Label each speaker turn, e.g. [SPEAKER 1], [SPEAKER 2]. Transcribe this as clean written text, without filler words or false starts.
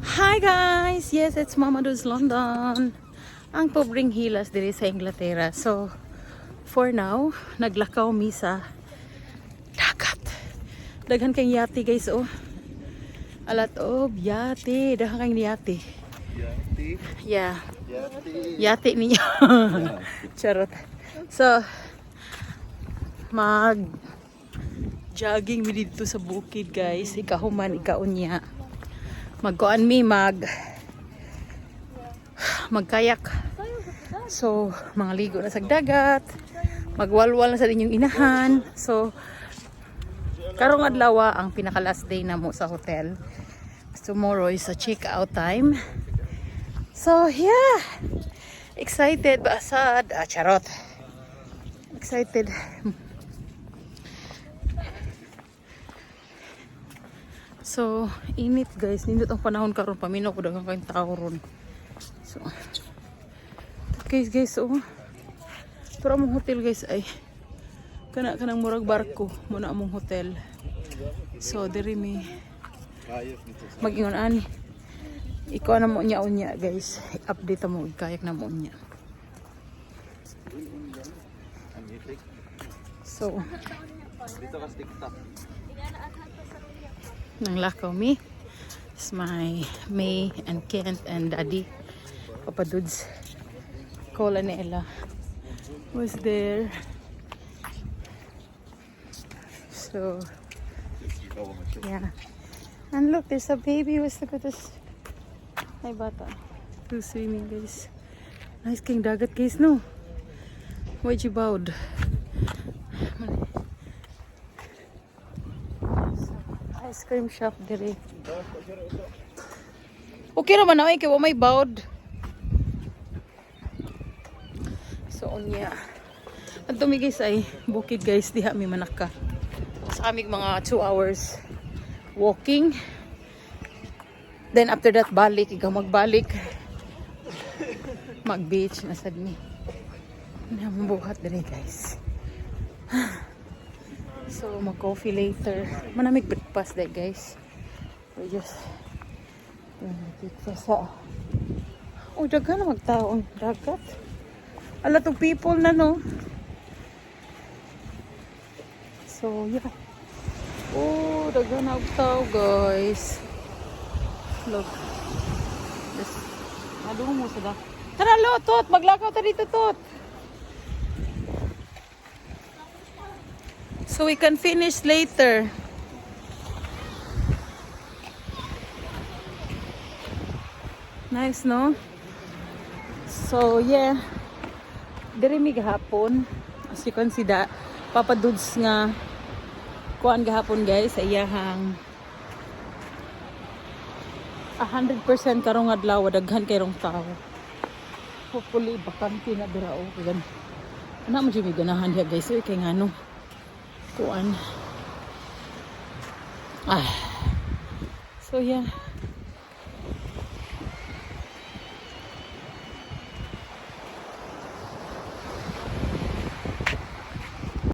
[SPEAKER 1] Hi guys! Yes, it's Mama Do's London. Ang pobreng hilas diri sa Inglaterra. So, for now, naglakaw mi sa dagat. Daghan kang yate guys, oh. Alat of yate. Daghan kang yate.
[SPEAKER 2] Yati.
[SPEAKER 1] Yeah.
[SPEAKER 2] Yati.
[SPEAKER 1] Yate ninyo. Charot. So, jogging mi dito sa bukid guys. Ikahuman, ikaunya. Magkuan mi magkayak. So, mga ligo na sa dagat. Magwalwal na sa inyong inahan. So, karong adlaw ang pinaka last day na mo sa hotel. Tomorrow is a check out time. So, yeah. Excited ba asad? Charot. Excited. So, init guys. Nindot ang panahon karon, paminaw ko dagang kayong tao ron. So, guys, oh. Pero among hotel guys ay kanang murag barko muna among hotel. So, diri mi mag-ingon ani. Ikaw na mo unya guys. Update mo kayak na mo unya. So,
[SPEAKER 2] Dito ka TikTok.
[SPEAKER 1] nang lakaw mi. It's my May and Kent and Daddy. Papa Dudes. Kola ni Ella was there. So, yeah. And look, there's a baby. Look at this. Ay, bata. Who's swimming, guys? Nice king dagat, guys, no? Why'd you bowed? Ice cream shop diri. Okay naman na kay wa may bowed. So unya. Adto mi guys ay bukid guys diha mi manaka. Sa amig mga 2 hours walking. Then after that balik, ikaw magbalik. Mag-beach na sad mi. Nambuhat diri guys. So, mag-coffee later. Manamig breakfast day, guys. We just breakfast sa... Oh, dagan na magtaon. Dagat. A lot of people na, no? So, yeah. Oh, dagan na magtao, guys. Look. This. Madungo mo sa da. Tara, lo, Tot. Maglakaw ta dito, Tot. So we can finish later. Nice, no? So, yeah. Diri mi gahapon. As you can see that, Papa Dudes nga kuan gahapon guys sa iyahang 100% karong adlaw daghan kay rong tao. Hopefully bakante na dira o gan. Ana mo jud ganahan diha guys, kay ngano. Kuan. So yeah.